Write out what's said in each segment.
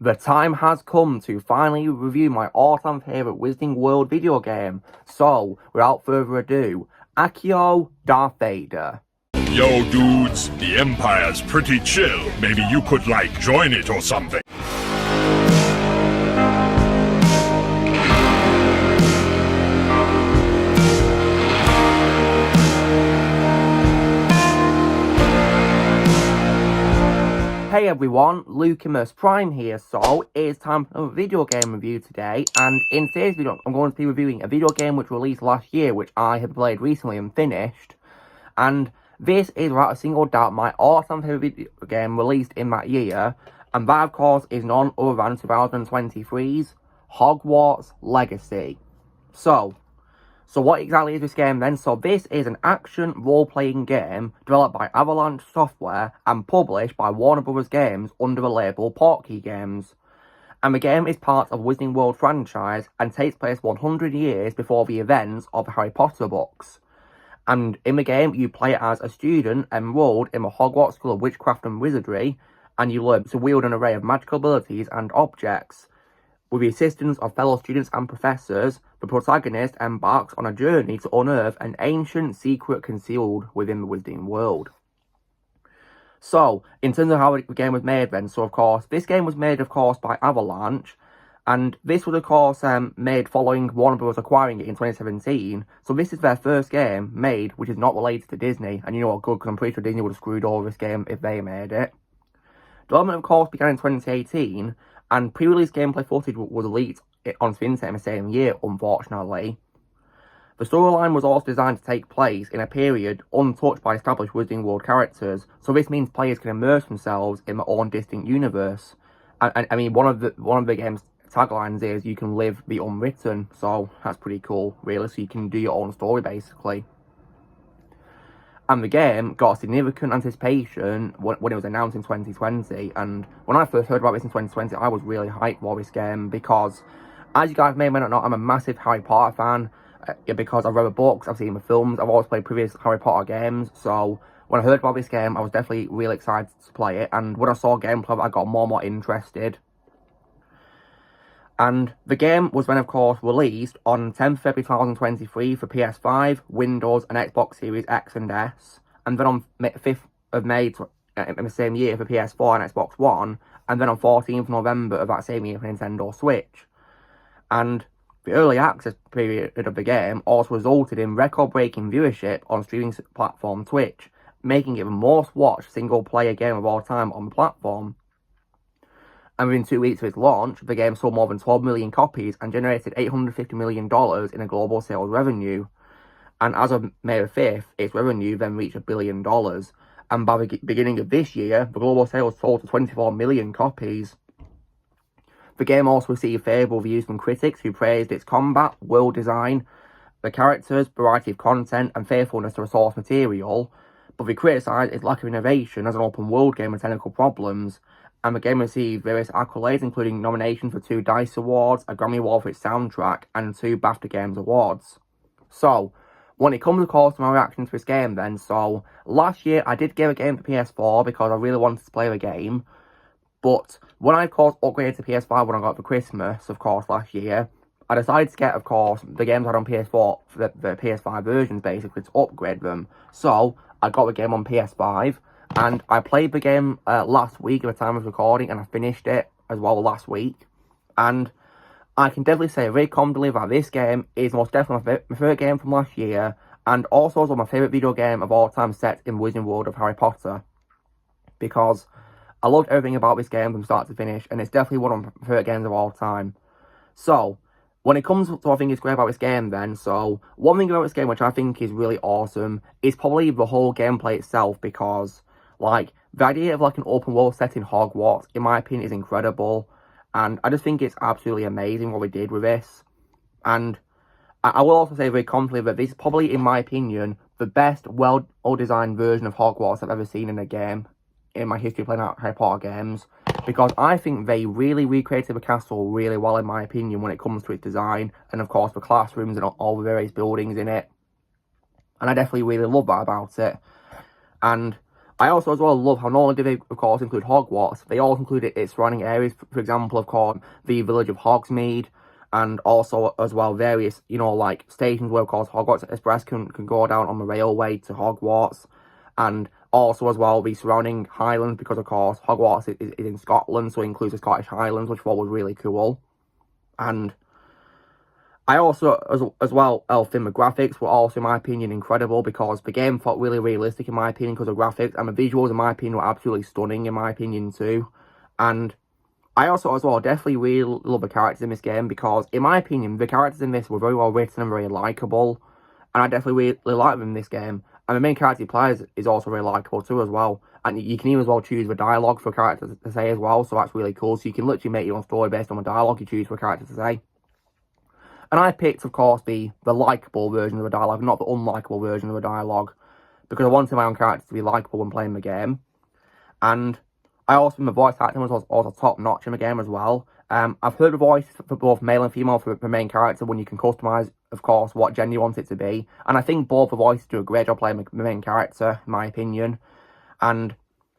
The time has come to finally review my all-time favourite Wizarding World video game. So, without further ado, Accio Darth Vader. Yo, dudes, the Empire's pretty chill. Maybe you could, join it or something. Hey everyone, Lucimus Prime here, so it's time for a video game review today, and in today's video I'm going to be reviewing a video game which released last year, which I have played recently and finished, and this is without a single doubt my all-time favourite video game released in that year, and that of course is none other than 2023's Hogwarts Legacy. So what exactly is this game then? So this is an action role-playing game developed by Avalanche Software and published by Warner Bros. Games under the label Portkey Games. And the game is part of the Wizarding World franchise and takes place 100 years before the events of the Harry Potter books. And in the game, you play as a student enrolled in the Hogwarts School of Witchcraft and Wizardry, and you learn to wield an array of magical abilities and objects. With the assistance of fellow students and professors, the protagonist embarks on a journey to unearth an ancient secret concealed within the Wizarding World. So, in terms of how the game was made then, so of course, this game was made of course by Avalanche, and this was of course made following Warner Bros. Acquiring it in 2017, so this is their first game made which is not related to Disney, and you know what, good, because I'm pretty sure Disney would have screwed over this game if they made it. Development of course began in 2018, and pre-release gameplay footage was leaked onto the internet in the same year, unfortunately. The storyline was also designed to take place in a period untouched by established Wizarding World characters, so this means players can immerse themselves in their own distinct universe. And I mean, one of the game's taglines is you can live the unwritten, so that's pretty cool, really. So you can do your own story, basically. And the game got significant anticipation when it was announced in 2020. And when I first heard about this in 2020, I was really hyped for this game because, as you guys may or may not know, I'm a massive Harry Potter fan. Because I've read the books, I've seen the films, I've always played previous Harry Potter games. So when I heard about this game, I was definitely really excited to play it. And when I saw gameplay, I got more and more interested. And the game was then, of course, released on 10th February 2023 for PS5, Windows, and Xbox Series X and S. And then on 5th of May in the same year for PS4 and Xbox One. And then on 14th November of that same year for Nintendo Switch. And the early access period of the game also resulted in record-breaking viewership on streaming platform Twitch, making it the most watched single-player game of all time on the platform. And within 2 weeks of its launch, the game sold more than 12 million copies and generated $850 million in a global sales revenue. And as of May 5th, its revenue then reached $1 billion. And by the beginning of this year, the global sales sold to 24 million copies. The game also received favourable reviews from critics who praised its combat, world design, the characters, variety of content, and faithfulness to the source material. But they criticised its lack of innovation as an open world game and technical problems. And the game received various accolades, including nominations for 2 DICE Awards, a Grammy Award for its soundtrack, and 2 BAFTA Games Awards. So, when it comes, of course, to my reaction to this game then, so, last year I did give a game for PS4 because I really wanted to play the game, but when I, of course, upgraded to PS5 when I got it for Christmas, of course, last year, I decided to get, of course, the games I had on PS4 for the PS5 versions, basically, to upgrade them. So, I got the game on PS5, and I played the game last week at the time of recording, and I finished it as well last week. And I can definitely say very confidently that this game is most definitely my favourite game from last year, and also is my favourite video game of all time set in the Wizarding World of Harry Potter. Because I loved everything about this game from start to finish, and it's definitely one of my favourite games of all time. So, when it comes to what I think is great about this game then, so, one thing about this game which I think is really awesome is probably the whole gameplay itself, because the idea of an open world set in Hogwarts, in my opinion, is incredible. And I just think it's absolutely amazing what we did with this. And I will also say very confidently that this is probably, in my opinion, the best, well-designed version of Hogwarts I've ever seen in a game in my history of playing Harry Potter games. Because I think they really recreated the castle really well, in my opinion, when it comes to its design. And, of course, the classrooms and all the various buildings in it. And I definitely really love that about it. And I also as well love how not only do they of course include Hogwarts, they also include its surrounding areas. For example, of course, the village of Hogsmeade, and also as well various, like stations where of course Hogwarts Express can go down on the railway to Hogwarts, and also as well the surrounding Highlands, because of course Hogwarts is in Scotland, so it includes the Scottish Highlands, which I thought was really cool. And I also, as well, the graphics were also, in my opinion, incredible, because the game felt really realistic, in my opinion, because of graphics, and the visuals, in my opinion, were absolutely stunning, in my opinion, too. And I also, as well, definitely really love the characters in this game, because, in my opinion, the characters in this were very well written and very likeable, and I definitely really like them in this game. And the main character he plays is also very likeable, too, as well. And you can even as well choose the dialogue for a character to say as well, so that's really cool. So you can literally make your own story based on the dialogue you choose for a character to say. And I picked, of course, the likeable version of the dialogue, not the unlikable version of the dialogue, because I wanted my own character to be likeable when playing the game. And I also think the voice acting was also top-notch in the game as well. I've heard the voice for both male and female for the main character, when you can customise, of course, what gender you want it to be. And I think both the voices do a great job playing the main character, in my opinion. And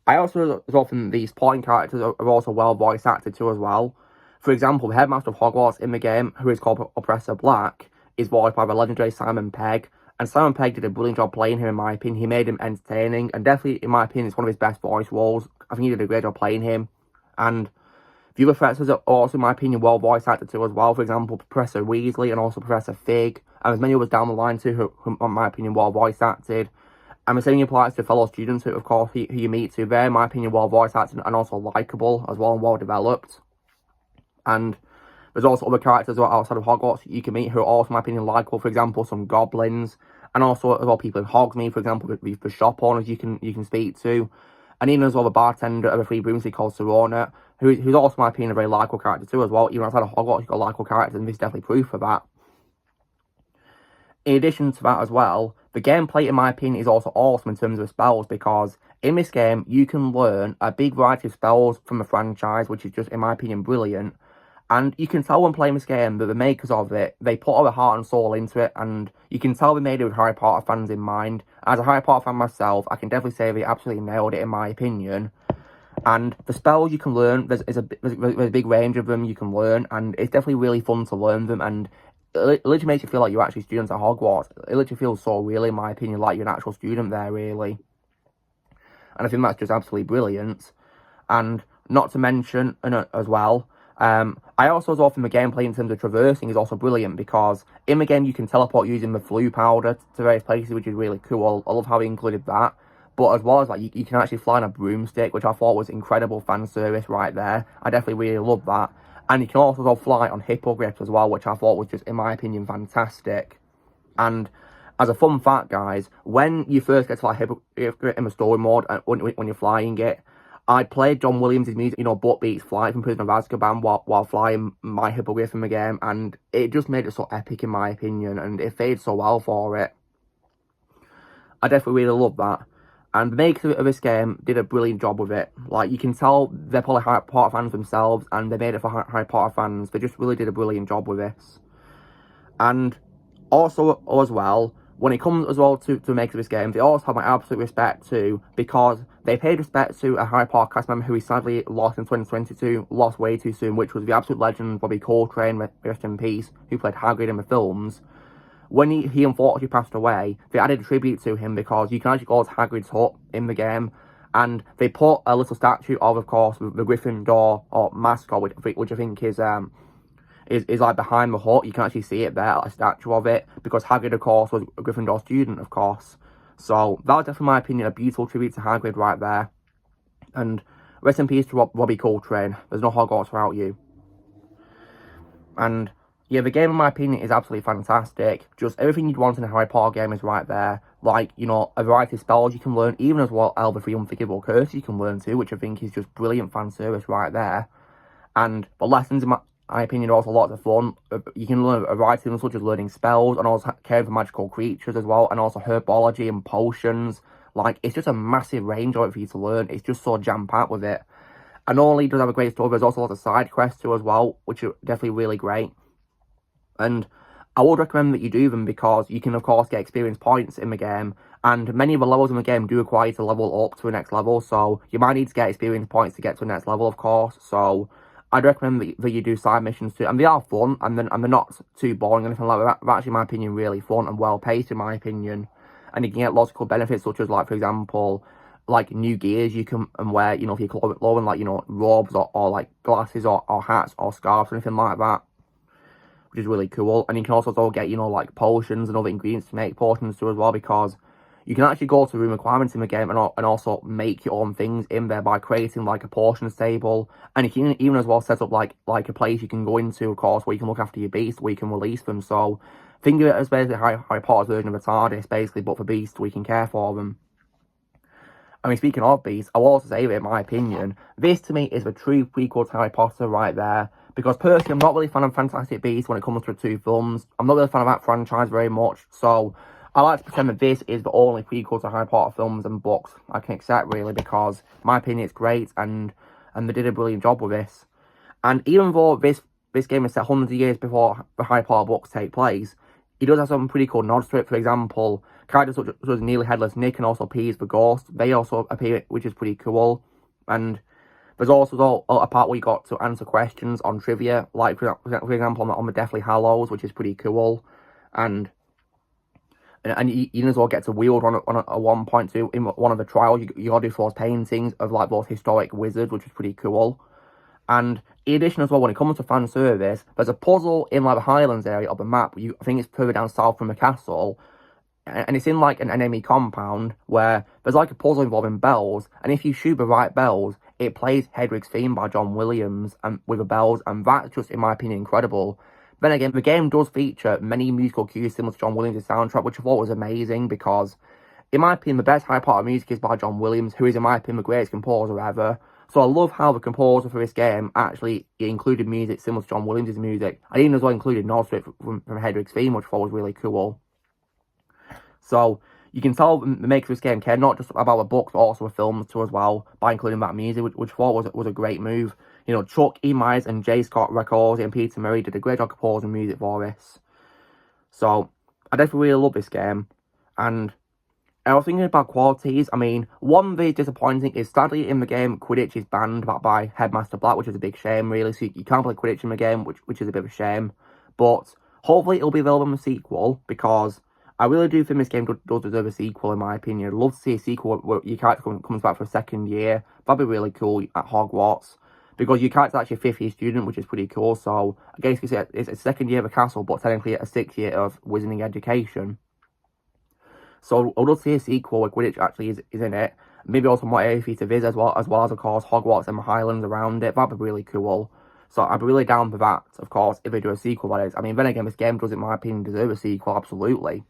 I also think the supporting characters are also well voice acted too as well. For example, the headmaster of Hogwarts in the game, who is called Oppressor Black, is voiced by the legendary Simon Pegg. And Simon Pegg did a brilliant job playing him, in my opinion. He made him entertaining, and definitely, in my opinion, it's one of his best voice roles. I think he did a great job playing him. And the other characters are also, in my opinion, well voice acted too as well. For example, Professor Weasley and also Professor Fig, and there's many others down the line too who in my opinion, well voice acted. And the same applies to fellow students who, of course, who you meet too. They're, in my opinion, well voice acted and also likeable as well, and well developed. And there's also other characters outside of Hogwarts you can meet who are also, in my opinion, likeable. For example, some goblins, and also as well people in Hogsmeade, for example, the shop owners you can speak to, and even as well the bartender of a Free Broomsday called Serona, who's also, in my opinion, a very likeable character too as well. Even outside of Hogwarts, you've got likeable characters, and this is definitely proof of that. In addition to that as well, the gameplay, in my opinion, is also awesome in terms of spells, because in this game, you can learn a big variety of spells from the franchise, which is just, in my opinion, brilliant. And you can tell when playing this game that the makers of it, they put all their heart and soul into it, and you can tell they made it with Harry Potter fans in mind. As a Harry Potter fan myself, I can definitely say they absolutely nailed it, in my opinion. And the spells you can learn, there's a big range of them you can learn, and it's definitely really fun to learn them, and it literally makes you feel like you're actually students at Hogwarts. It literally feels so real, in my opinion, like you're an actual student there, really. And I think that's just absolutely brilliant. And not to mention, as well, I also as well think the gameplay in terms of traversing is also brilliant, because in the game you can teleport using the flue powder to various places, which is really cool. I love how they included that. But as well as, like, you can actually fly on a broomstick, which I thought was incredible fan service right there. I definitely really love that. And you can also fly on hippogriffs as well, which I thought was just, in my opinion, fantastic. And as a fun fact, guys, when you first get to fly hippogriff in the story mode, when you're flying it, I played John Williams' music, Butt Beats Flight from Prisoner of Azkaban while flying my hippogriff in the game, and it just made it so epic, in my opinion, and it fades so well for it. I definitely really love that. And the makers of this game did a brilliant job with it. Like, you can tell they're probably Harry Potter fans themselves, and they made it for Harry Potter fans. They just really did a brilliant job with this. And also, as well, when it comes as well to the makers of this game, they also have my absolute respect too, because they paid respect to a Harry Potter cast member who we sadly lost in 2022, lost way too soon, which was the absolute legend Bobby Coltrane, rest in peace, who played Hagrid in the films. When he unfortunately passed away, they added a tribute to him, because you can actually go to Hagrid's hut in the game, and they put a little statue of course, the Gryffindor or mascot, which I think is like behind the hut. You can actually see it there, a statue of it, because Hagrid, of course, was a Gryffindor student, of course. So that was definitely, in my opinion, a beautiful tribute to Hagrid right there. And rest in peace to Robbie Coltrane. There's no Hogwarts without you. And yeah, the game, in my opinion, is absolutely fantastic. Just everything you'd want in a Harry Potter game is right there. Like, a variety of spells you can learn, even as well the 3 Unforgivable Curses you can learn too, which I think is just brilliant fan service right there. And the lessons, in my opinion, are also lots of fun. You can learn a variety of them, such as learning spells, and also caring for magical creatures as well, and also herbology and potions. Like, it's just a massive range of it for you to learn. It's just so jam-packed with it. And not only does it have a great story, there's also lots of side quests too as well, which are definitely really great. And I would recommend that you do them, because you can, of course, get experience points in the game, And many of the levels in the game do require you to level up to the next level, so you might need to get experience points to get to the next level, of course. So I'd recommend that you do side missions too, and they are fun, and they're not too boring or anything like that. They're actually, in my opinion, really fun and well paced, in my opinion. And you can get lots of cool benefits, such as, like, for example, like new gears you can wear, you know, if you're clothing, like, you know, robes or like glasses or hats or scarves or anything like that, which is really cool. And you can also get, you know, like potions and other ingredients to make potions too as well, because you can actually go to room requirements in the game and also make your own things in there by creating like a potions table. And you can even as well set up like a place you can go into, of course, where you can look after your beasts, where you can release them. So think of it as basically Harry Potter's version of a TARDIS, basically, but for beasts, we can care for them. I mean, speaking of beasts, I will also say that, in my opinion, this to me is the true prequel to Harry Potter right there. Because personally, I'm not really a fan of Fantastic Beasts when it comes to the two films. I'm not really a fan of that franchise very much. So I like to pretend that this is the only prequel to Harry Potter films and books I can accept, really, because, in my opinion, it's great, and they did a brilliant job with this. And even though this game is set hundreds of years before the Harry Potter books take place, it does have some pretty cool nods to it. For example, characters such as Nearly Headless Nick and also Peeves the Ghost, they also appear, which is pretty cool. And there's also a part where you got to answer questions on trivia, like, for example, on the Deathly Hallows, which is pretty cool. And you even as well get to wield on a 1.2 in one of the trials. You got to do those paintings of like those historic wizards, which is pretty cool. And in addition as well, when it comes to fan service, there's a puzzle in like the Highlands area of the map. I think it's further down south from the castle, and it's in like an enemy compound where there's like a puzzle involving bells, and if you shoot the right bells, it plays Hagrid's theme by John Williams and with the bells, and that's just, in my opinion, incredible. Then again, the game does feature many musical cues similar to John Williams' soundtrack, which I thought was amazing because, in my opinion, the best Harry Potter music is by John Williams, who is, in my opinion, the greatest composer ever. So I love how the composer for this game actually included music similar to John Williams' music, and even as well included nods to it from Hagrid's theme, which I thought was really cool. So you can tell the maker of this game cared not just about the books, but also the films too as well, by including that music, which I thought was a great move. You know, Chuck E. Myers and J. Scott Records and Peter Murray did a great job composing music for this. So I definitely really love this game. And I was thinking about qualities. I mean, one very disappointing is, sadly, in the game, Quidditch is banned by Headmaster Black, which is a big shame, really. So you can't play Quidditch in the game, which is a bit of a shame. But hopefully it'll be available in the sequel, because I really do think this game does deserve a sequel, in my opinion. I'd love to see a sequel where your character comes back for a second year. That'd be really cool at Hogwarts, because your character's actually a fifth-year student, which is pretty cool. So I guess you say it's a second year of a castle, but technically a 6th year of wizarding education. So I'd love to see a sequel where Quidditch actually is in it. Maybe also more area for you to visit, as well as, of course, Hogwarts and the Highlands around it. That'd be really cool. So I'd be really down for that, of course, if they do a sequel, that is. I mean, then again, this game does, in my opinion, deserve a sequel, absolutely.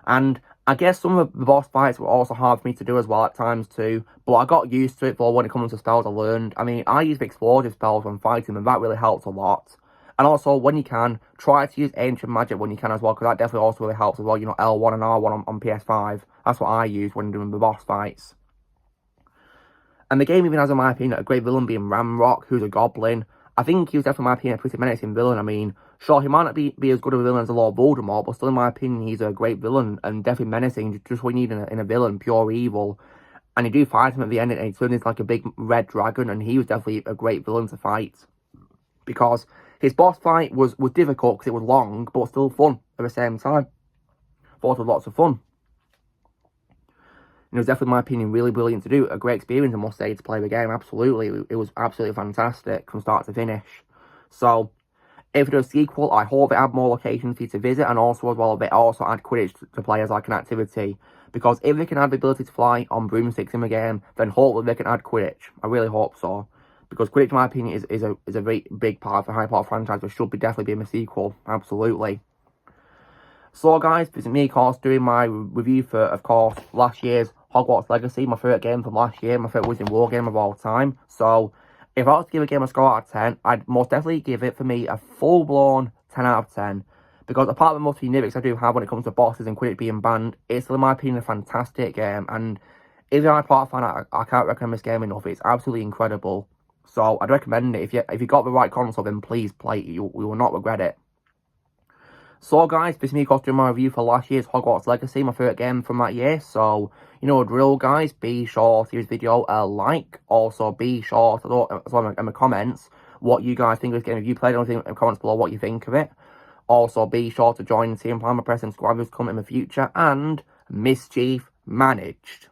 And I guess some of the boss fights were also hard for me to do as well at times too, but I got used to it for when it comes to spells I learned. I mean, I use explosive spells when fighting, and that really helps a lot. And also, when you can, try to use ancient magic when you can as well, because that definitely also really helps as well. You know, L1 and R1 on PS5. That's what I use when doing the boss fights. And the game even has, in my opinion, a great villain being Ramrock, who's a goblin. I think he was definitely, in my opinion, a pretty menacing villain. I mean, sure, he might not be as good of a villain as the Lord Voldemort, but still, in my opinion, he's a great villain and definitely menacing, just what you need in a villain, pure evil. And you do fight him at the end, and he turns into like a big red dragon, and he was definitely a great villain to fight. Because his boss fight was difficult because it was long, but still fun at the same time. Thought it was lots of fun. It was definitely, in my opinion, really brilliant to do. A great experience, I must say, to play the game. Absolutely. It was absolutely fantastic from start to finish. So, if it does a sequel, I hope they add more locations for you to visit, and also as well, they also add Quidditch to play as like an activity. Because if they can add the ability to fly on broomsticks in the game, then hopefully they can add Quidditch. I really hope so. Because Quidditch, in my opinion, is a very big part of the Harry Potter franchise, which should definitely be in the sequel. Absolutely. So, guys, this is me, of course, doing my review for, of course, last year's Hogwarts Legacy, my favourite game from last year, my favourite Wizarding War game of all time. So, if I was to give a game a score out of 10, I'd most definitely give it, for me, a full-blown 10 out of 10. Because apart from the multi nitpicks I do have when it comes to bosses and Quidditch being banned, it's still, in my opinion, a fantastic game. And if you're a Harry Potter fan, I can't recommend this game enough. It's absolutely incredible. So, I'd recommend it. If you got the right console, then please play it. You will not regret it. So guys, this is me of course doing my review for last year's Hogwarts Legacy, my favourite game from that year. So, you know the drill guys, be sure to give this video a like. Also be sure to let us know in the comments what you guys think of this game. If you played anything in the comments below what you think of it. Also be sure to join the team plan by pressing subscribe, comment in the future, and mischief managed.